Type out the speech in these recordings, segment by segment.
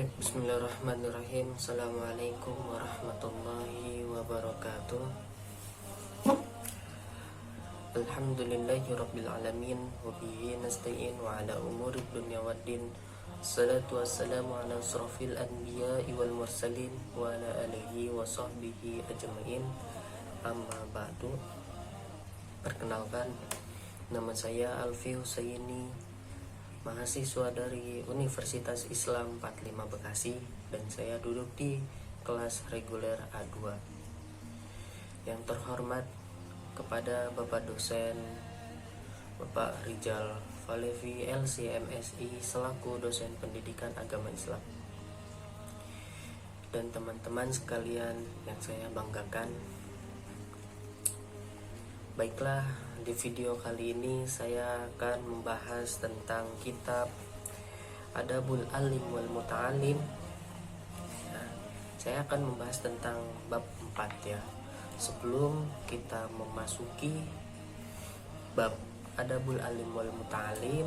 Baik, bismillahirrahmanirrahim. Assalamualaikum warahmatullahi wabarakatuh. Alhamdulillahi rabbil alamin. Wabihi nasta'in wa ala umuri dunya waddin. Salatu wassalamu ala asrafil anbiya'i wal mursalin wa ala alihi wa sahbihi ajma'in. Amma ba'du. Perkenalkan, nama saya Alfi Husaini, mahasiswa dari Universitas Islam 45 Bekasi, dan saya duduk di kelas reguler A2. Yang terhormat kepada Bapak dosen Bapak Rijal Falevi LCMSI selaku dosen pendidikan agama Islam, dan teman-teman sekalian yang saya banggakan. Baiklah, di video kali ini saya akan membahas tentang kitab Adabul Alim wal Muta'alim. Saya akan membahas tentang bab 4 ya. Sebelum kita memasuki bab Adabul Alim wal Muta'alim,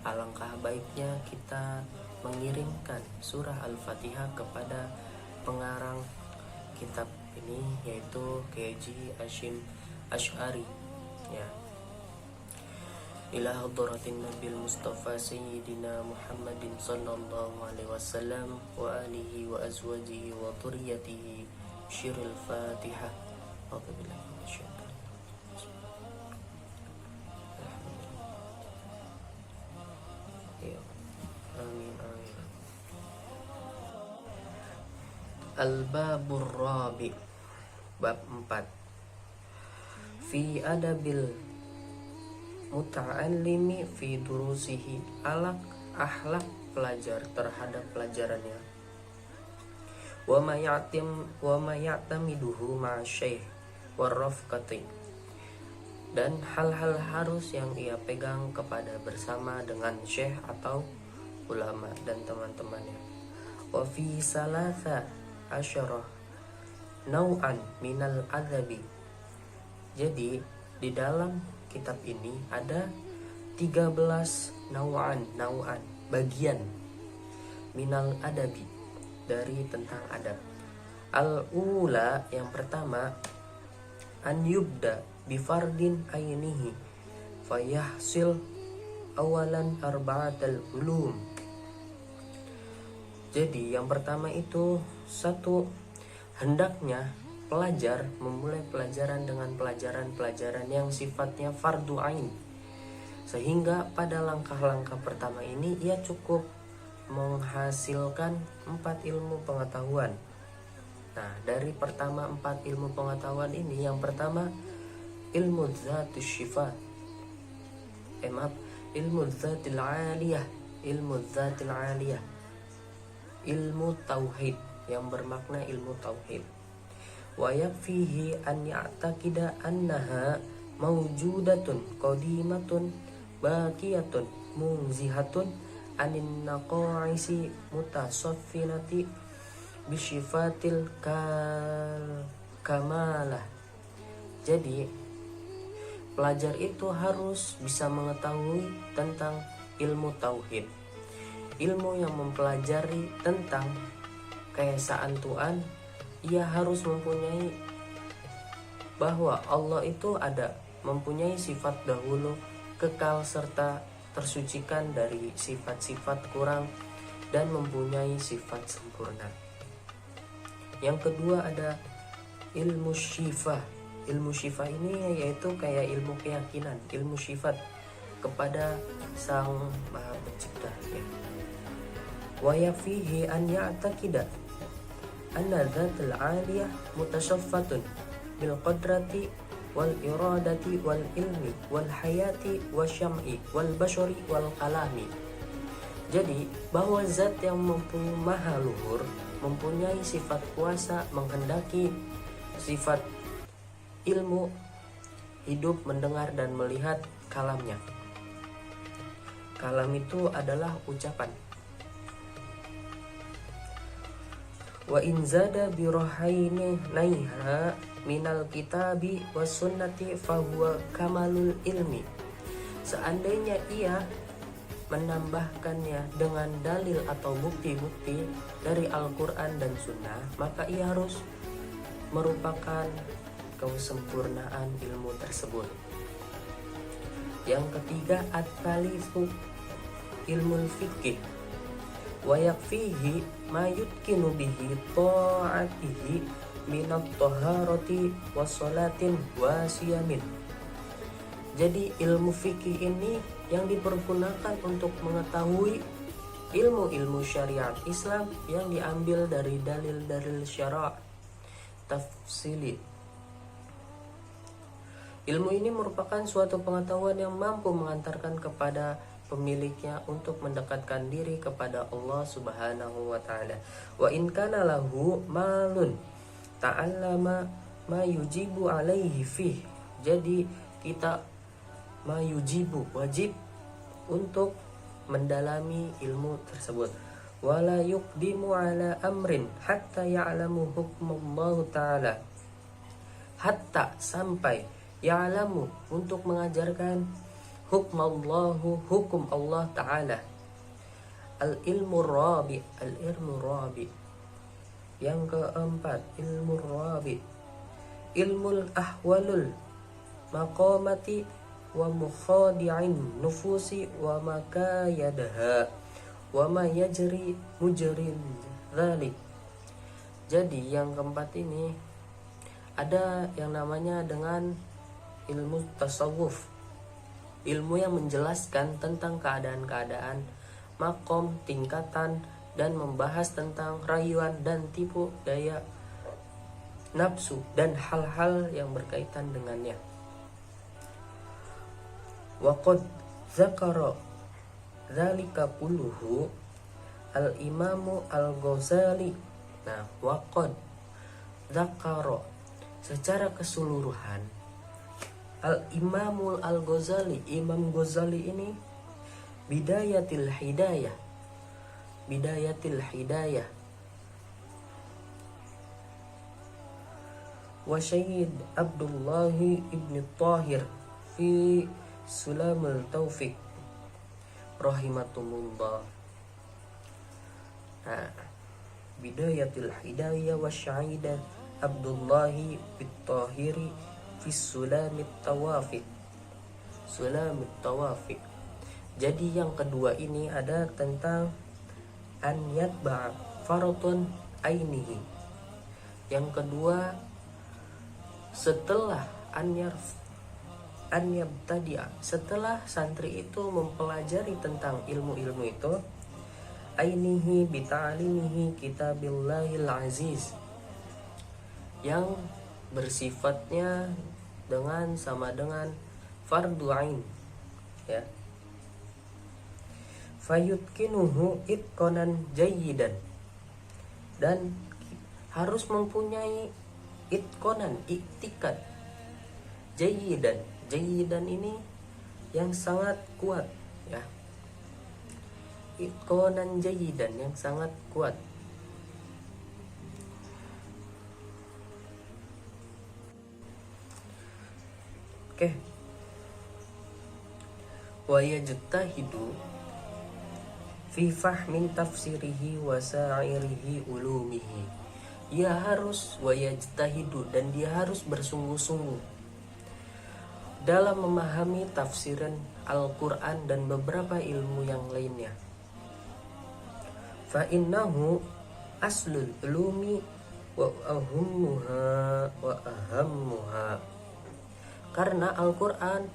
alangkah baiknya kita mengirimkan surah Al-Fatihah kepada pengarang kitab ini, yaitu Kiai Haji Hasyim Asy'ari ya. Ila hadratin Nabil Mustafa Sayyidina Muhammadin sallallahu alaihi wasallam wa alihi wa azwajihi wa dhurriyyatihi syiril Fatihah. A'udzubillahi minasyaitonir rajim. Ya. Amin amin. Al-Babur Rabi, bab 4. Fi adabil muta'allimi fi durusihi, akhlak pelajar terhadap pelajarannya. Wa ma ya'tamiduhu ma syekh warrafqati, dan hal-hal harus yang ia pegang kepada bersama dengan syekh atau ulama dan teman-temannya. Wa fi salasa asyarah nau'an minal adabi. Jadi di dalam kitab ini ada 13 nau'an bagian minal adabi, dari tentang adab. Al-ula, yang pertama, an yubda bifardin ainihi fayahsil awalan arba'atal ulum. Jadi yang pertama itu, satu, hendaknya pelajar memulai pelajaran dengan pelajaran-pelajaran yang sifatnya fardu ain, sehingga pada langkah-langkah pertama ini ia cukup menghasilkan 4 ilmu pengetahuan. Nah, dari pertama 4 ilmu pengetahuan ini, yang pertama ilmu dzatus syifat, ilmu dzatil aliyah, ilmu tauhid, yang bermakna ilmu tauhid. Wa yakfihi an ya'taqida annaha mawjudatun qadimatun baqiyatun munzihatun anin naqaisi mutasaffinati bisyifatil kamalah. Jadi pelajar itu harus bisa mengetahui tentang ilmu tauhid, ilmu yang mempelajari tentang keesaan Tuhan. Ia harus mempunyai bahwa Allah itu ada, mempunyai sifat dahulu kekal serta tersucikan dari sifat-sifat kurang, dan mempunyai sifat sempurna. Yang kedua ada ilmu syifah. Ilmu syifah ini yaitu kayak ilmu keyakinan, ilmu syifat kepada Sang Maha Pencipta ya. Wa yafihi an ya'taqida anna dzatul aliyah mutasaffatun bil qadrati wal iradati wal ilmi wal hayati wasyam'i wal bashari wal kalami. Jadi bahwa zat yang mempunyai maha luhur, mempunyai sifat kuasa, menghendaki sifat ilmu, hidup, mendengar dan melihat kalamnya. Kalam itu adalah ucapan. Wa in zada bi rahaini naiha minal kitabi was sunnati fahuwa kamalul ilmi. Seandainya ia menambahkannya dengan dalil atau bukti-bukti dari Al-Quran dan Sunnah, maka ia harus merupakan kesempurnaan ilmu tersebut. Yang ketiga, at-talitsu ilmu fikih, wa yakfihi ma yutkinu bihi ta'atihi minat taharati wa salatin wa siyamin. Jadi ilmu fikih ini yang dipergunakan untuk mengetahui ilmu-ilmu syariat Islam yang diambil dari dalil-dalil syara' tafsili. Ilmu ini merupakan suatu pengetahuan yang mampu mengantarkan kepada pemiliknya untuk mendekatkan diri kepada Allah Subhanahu wa taala. Wa in kana lahu malun ta'allama ma yujibu alaihi fih. Jadi kita mayujibu wajib untuk mendalami ilmu tersebut. Wala yuqdimu ala amrin hatta ya'lamu hukmallahu ta'ala. Hatta sampai ya'lamu untuk mengajarkan hukmallahu, hukum Allah ta'ala. Al-ilmu rabi, al-ilmu rabi. Yang keempat, ilmu rabi, ilmul ahwalul maqamati wa mukhadi'in nufusi wa makayadaha wa ma yajri mujrin dzalik. Jadi yang keempat ini ada yang namanya dengan ilmu tasawuf, ilmu yang menjelaskan tentang keadaan-keadaan, makom, tingkatan, dan membahas tentang rayuan dan tipu daya nafsu dan hal-hal yang berkaitan dengannya. Waqad zakara dzalika kulluhu al-Imamu Al-Ghazali. Nah, waqad zakara secara keseluruhan Al-Imamul Al-Ghazali, Imam Ghazali ini bidayatil hidayah, bidayatil hidayah wa Syed Abdullah ibn Tahir fi Sulamul Taufiq rahimatullah. Nah, bidayatil hidayah wa Syed Abdullah ibn Tahiri fi Sulamit Tawafiq, Sulamit Tawafiq. Jadi yang kedua ini ada tentang an yatba' faratun ainihi. Yang kedua, setelah an yabtadi'a, setelah santri itu mempelajari tentang ilmu-ilmu itu, ainihi bita'alimihi kitabillahil aziz, yang bersifatnya dengan sama dengan fardu ain, ya. Fayutkinuhu itqanan jayyidan, dan harus mempunyai itqanan, iktikad, jayyidan. Jayyidan ini yang sangat kuat, ya. Itqanan jayyidan yang sangat kuat. Oke. Wa yajtahidu fi fahmin tafsirihi wa sa'irihi ulumihi. Dia harus wa yajtahidu, dan dia harus bersungguh-sungguh dalam memahami tafsiran Al-Quran dan beberapa ilmu yang lainnya. Fa innahu aslul ulumi wa ahammuha. Karena Al-Quran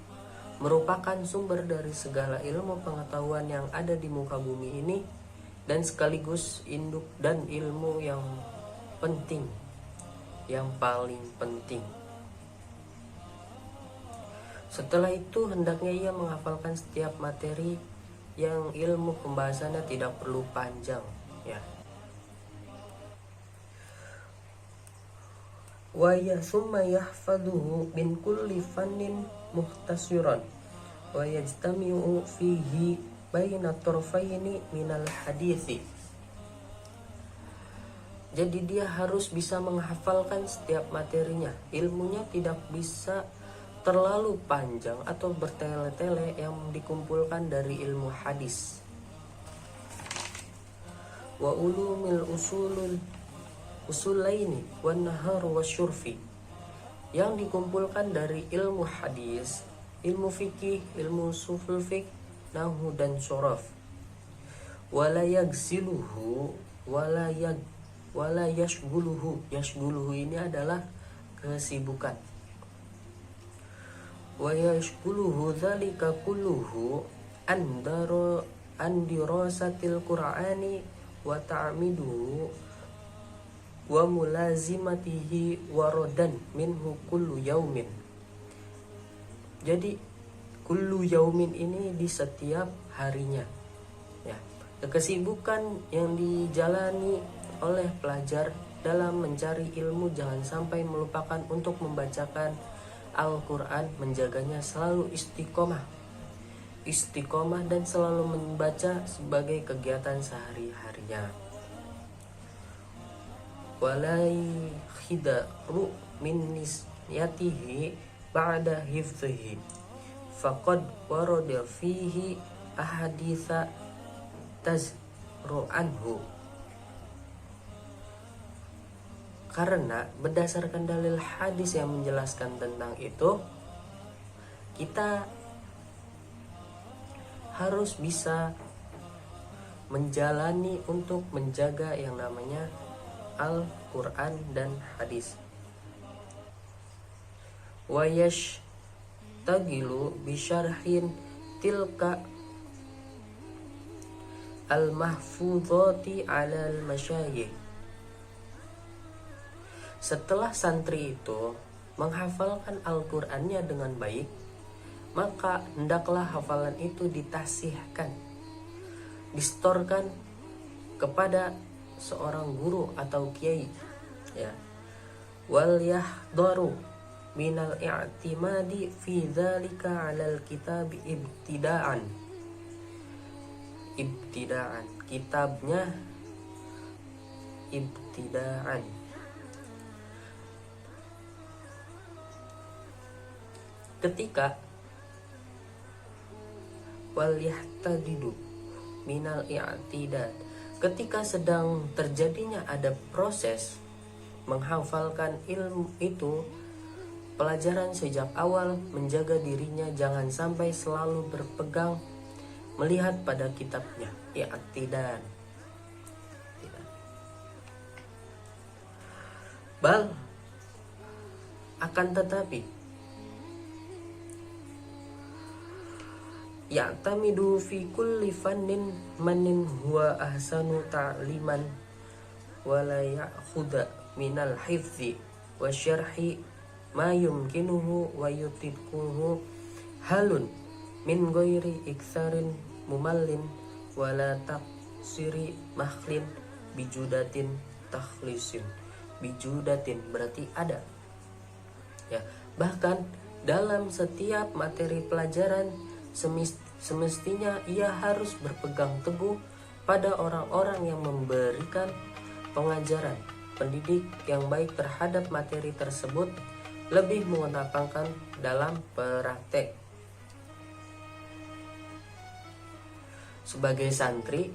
merupakan sumber dari segala ilmu pengetahuan yang ada di muka bumi ini, dan sekaligus induk dan ilmu yang penting, yang paling penting. Setelah itu hendaknya ia menghafalkan setiap materi yang ilmu pembahasannya tidak perlu panjang, ya. Wa summa yahfaduhu min kulli fannin muhtasiran wa yajtami'u fihi baina tarfaini minal hadithi. Jadi dia harus bisa menghafalkan setiap materinya. Ilmunya tidak bisa terlalu panjang atau bertele-tele yang dikumpulkan dari ilmu hadis. Wa ulumil usulaini wan nahar wasyurfi, yang dikumpulkan dari ilmu hadis, ilmu fikih, ilmu usul fiqh, nahwu dan syaraf. Wala yagziluhu wala yashguluhu. Yashguluhu ini adalah kesibukan. Wa yashguluhu dzalika kulluhu an dirasatil qur'ani wa ta'miduhu wa mulazimatihi waradan minhu kullu yaumin. Jadi kullu yaumin ini di setiap harinya, ya. Kesibukan yang dijalani oleh pelajar dalam mencari ilmu jangan sampai melupakan untuk membacakan Al-Quran, menjaganya selalu istiqomah dan selalu membaca sebagai kegiatan sehari-harinya. Walai khidaru min nisyatihi ba'da hifdhihi faqad warada fihi ahaditha tazru anhu. Karena berdasarkan dalil hadis yang menjelaskan tentang itu, kita harus bisa menjalani untuk menjaga yang namanya Al-Quran dan hadis. Wa yashtagilu bisyarhin tilka al-mahfudhati 'ala al-masyayikh. Setelah santri itu menghafalkan Al-Qur'annya dengan baik, maka hendaklah hafalan itu ditasihkan, distorkan kepada seorang guru atau kiai, ya. Wal yahdaru minal i'timadi fi dzalika 'alal kitab ibtida'an. Kitabnya ibtida'an. Ketika wal yahtadidu minal i'tidad, ketika sedang terjadinya ada proses menghafalkan ilmu itu, pelajaran sejak awal menjaga dirinya jangan sampai selalu berpegang melihat pada kitabnya i'tidad. Bal akan tetapi ya'tamidu fi kulli fannin manin huwa ahsanu ta'liman wa la ya'khudha minal hifzi wa syarhi ma yumkinuhu wa yutiquhu halun min ghairi iktsarin mumallin wa la taqsiri makhlin bijudatin takhlisin. Bijudatin berarti ada, ya. Bahkan dalam setiap materi pelajaran semestinya ia harus berpegang teguh pada orang-orang yang memberikan pengajaran, pendidik yang baik terhadap materi tersebut, lebih mengedepankan dalam praktek. Sebagai santri,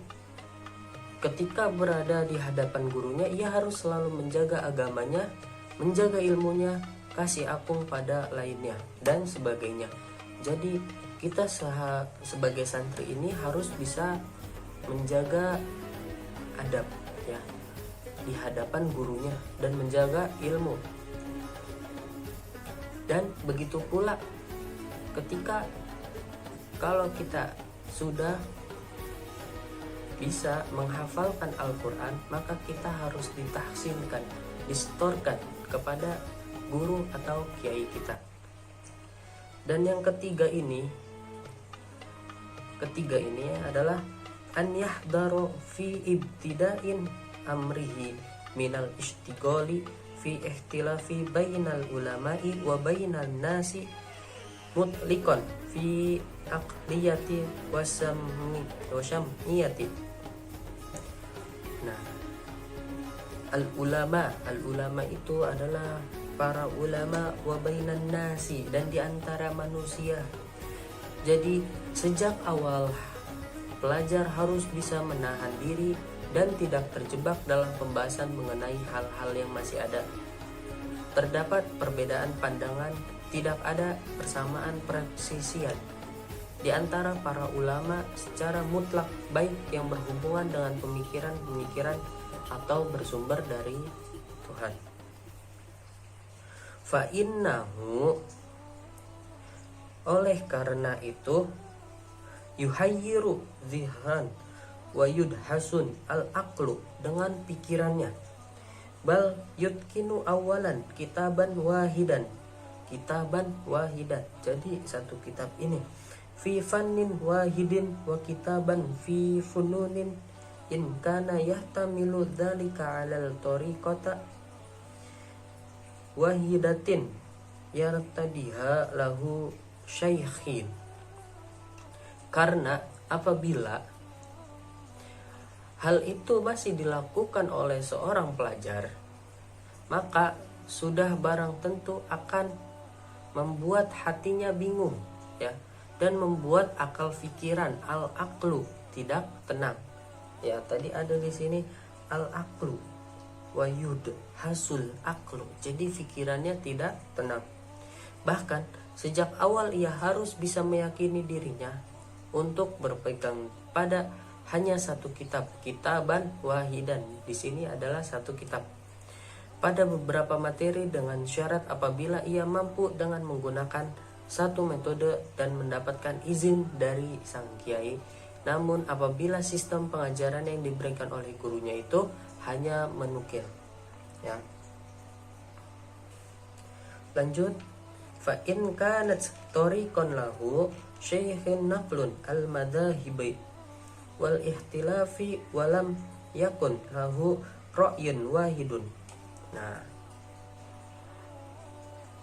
ketika berada di hadapan gurunya, ia harus selalu menjaga agamanya, menjaga ilmunya, kasih agung pada lainnya, dan sebagainya. Jadi kita sebagai santri ini harus bisa menjaga adab, ya, di hadapan gurunya dan menjaga ilmu. Dan begitu pula ketika kalau kita sudah bisa menghafalkan Al-Quran, maka kita harus ditahsinkan, distorkan kepada guru atau kiai kita. Dan yang ketiga ini adalah an yahdaru fi ibtida'in amrihi minal ishtighali fi ikhtilafi bainal ulama'i wa bainal nasi mutliqan fi aqliyati wa sam'iyati. Nah, al-ulama itu adalah para ulama wa bainan nasi, dan di antara manusia. Jadi sejak awal pelajar harus bisa menahan diri dan tidak terjebak dalam pembahasan mengenai hal-hal yang masih ada. Terdapat perbedaan pandangan, tidak ada persamaan persisian di antara para ulama secara mutlak, baik yang berhubungan dengan pemikiran-pemikiran atau bersumber dari Tuhan. Fa innahu, oleh karena itu, yuhayyiru zihran wa yudhasun al-aqlu, dengan pikirannya. Bal yutkinu awalan kitaban wahidan, jadi satu kitab ini, fi fannin wahidin wa kitaban fi fununin, in kana yahtamilu dzalika 'alal tariqata wahidatin yartadiha lahu syaikhin. Karena apabila hal itu masih dilakukan oleh seorang pelajar, maka sudah barang tentu akan membuat hatinya bingung, ya, dan membuat akal pikiran al-aqlu tidak tenang. Ya, tadi ada di sini al-aqlu wa yud hasul aqlu. Jadi pikirannya tidak tenang. Bahkan sejak awal ia harus bisa meyakini dirinya untuk berpegang pada hanya satu kitab, kitaban wahidan. Di sini adalah satu kitab. Pada beberapa materi dengan syarat apabila ia mampu dengan menggunakan satu metode dan mendapatkan izin dari sang kiai. Namun apabila sistem pengajaran yang diberikan oleh gurunya itu hanya menukil, ya. Lanjut, fa in kanat tariqan lahu syaikhin naqlun al madhahibi wal ihtilafi walam yakun lahu ra'yun wahidun. Nah,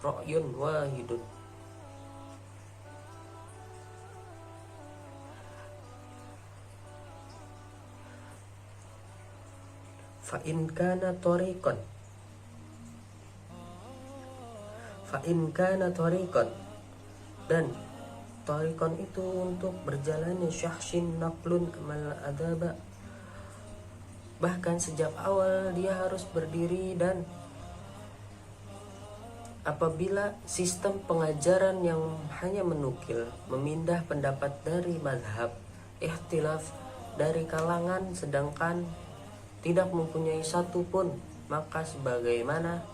ra'yun wahidun, fa in kana tariqan, dan tariqan itu untuk berjalannya syahsin naqlun mal adaba. Bahkan sejak awal dia harus berdiri, dan apabila sistem pengajaran yang hanya menukil, memindah pendapat dari mazhab, ikhtilaf dari kalangan, sedangkan tidak mempunyai satu pun, maka sebagaimana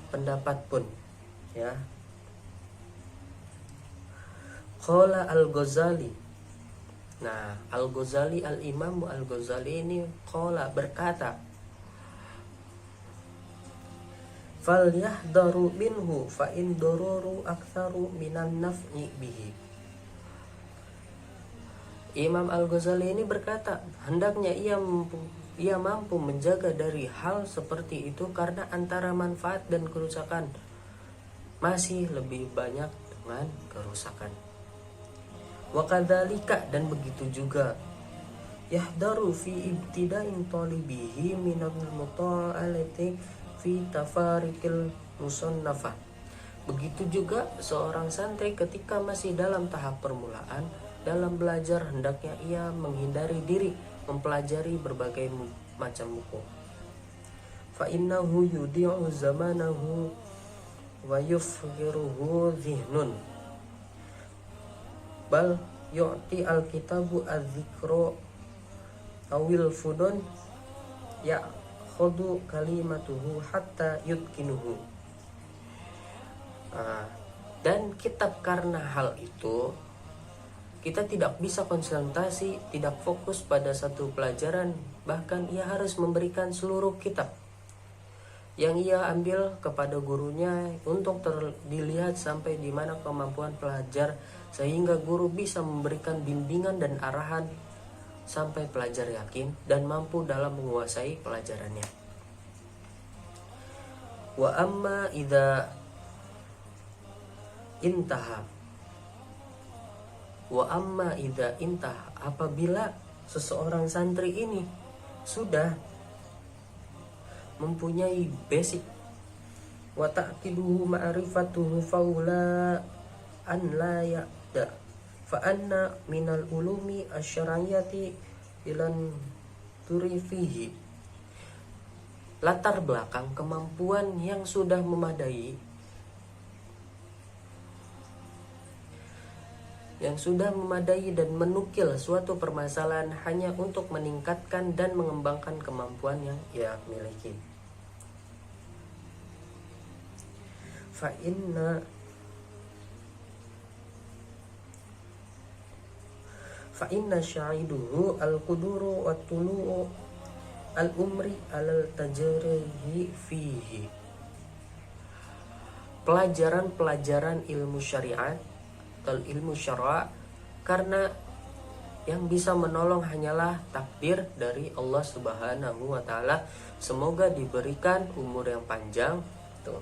pendapat pun, ya. Qala al-Ghazali. Nah, al-Ghazali, al-Imam al-Ghazali ini qala, berkata, fal yahdaru minhu fa in daruru aktsaru minan naf'i bihi. Imam Al-Ghazali ini berkata, hendaknya ia mampu menjaga dari hal seperti itu karena antara manfaat dan kerusakan masih lebih banyak dengan kerusakan. Wa kadzalika, dan begitu juga, yahdaru fi ibtida'in talibihi minal muta'alati fi tafariqil musannafah. Begitu juga seorang santri ketika masih dalam tahap permulaan dalam belajar, hendaknya ia menghindari diri mempelajari berbagai macam buku. Fa innahu yudi'u zamanahu wa yufghiruhu zihnun, bal yu'ti al-kitabu az-zikra awil fudun ya'khudhu kalimatuhu hatta yutkinuhu. Dan kitab, karena hal itu kita tidak bisa konsentrasi, tidak fokus pada satu pelajaran, bahkan ia harus memberikan seluruh kitab yang ia ambil kepada gurunya untuk dilihat sampai di mana kemampuan pelajar, sehingga guru bisa memberikan bimbingan dan arahan sampai pelajar yakin dan mampu dalam menguasai pelajarannya. Wa amma idza intaha, apabila seseorang santri ini sudah mempunyai basic. Wa ta'qiduhu ma'rifatuhu faula an la ya'da fa anna minal ulumi asyariyati ilan turifihi. Latar belakang kemampuan yang sudah memadai, dan menukil suatu permasalahan hanya untuk meningkatkan dan mengembangkan kemampuan yang ia miliki. Fa inna syahiduhu al-quduru wa tulu'u al-umri alal tajrihi fihi. Pelajaran ilmu syariat atau ilmu syara', karena yang bisa menolong hanyalah takdir dari Allah Subhanahu wa taala. Semoga diberikan umur yang panjang tuh.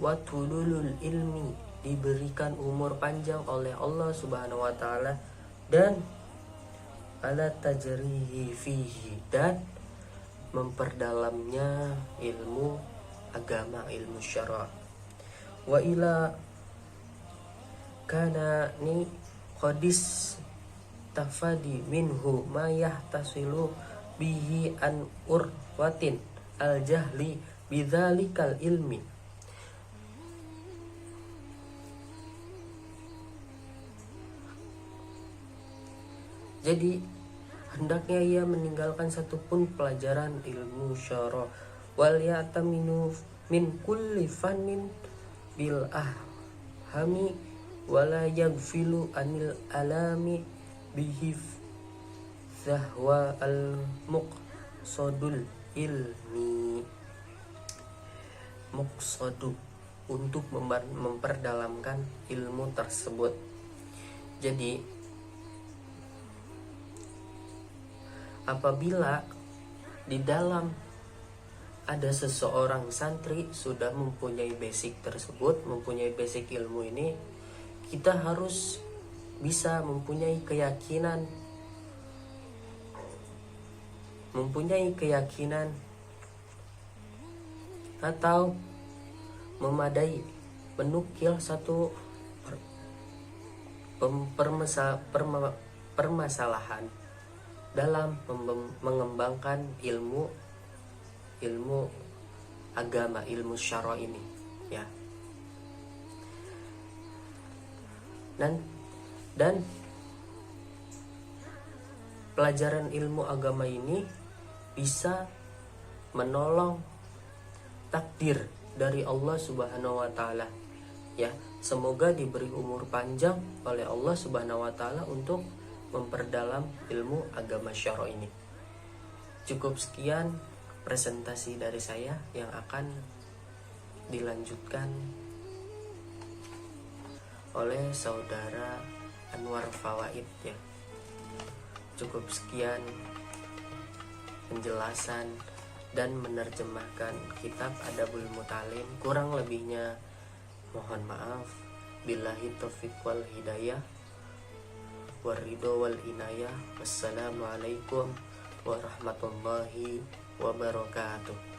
Wa tulul ilmi, diberikan umur panjang oleh Allah Subhanahu wa taala, dan ala tajrihi fihi, dan memperdalamnya ilmu agama, ilmu syara'. Wa ila kana ni qadis tafadi minhu ma yahtasilu bihi an urwatin al jahli bidzalikal ilmi. Jadi hendaknya ia meninggalkan satupun pelajaran ilmu syara', wal yataminu min kulli fannin bil ahami wala yaghfilu anil alami bihif zahwa al muqsadul ilmi. Muqsadu, untuk memperdalamkan ilmu tersebut. Jadi apabila di dalam ada seseorang santri sudah mempunyai basic tersebut, mempunyai basic ilmu ini, kita harus bisa mempunyai keyakinan atau memadai menukil satu permasalahan dalam mengembangkan ilmu agama, ilmu syara' ini, ya. Dan pelajaran ilmu agama ini bisa menolong takdir dari Allah Subhanahu wa taala, ya. Semoga diberi umur panjang oleh Allah Subhanahu wa taala untuk memperdalam ilmu agama syara' ini. Cukup sekian presentasi dari saya yang akan dilanjutkan oleh saudara Anwar Fawaid, ya. Cukup sekian penjelasan dan menerjemahkan kitab Adabul Mutalim. Kurang lebihnya mohon maaf. Billahi taufiq wal hidayah, waridho wal inayah. Wassalamualaikum warahmatullahi wabarakatuh.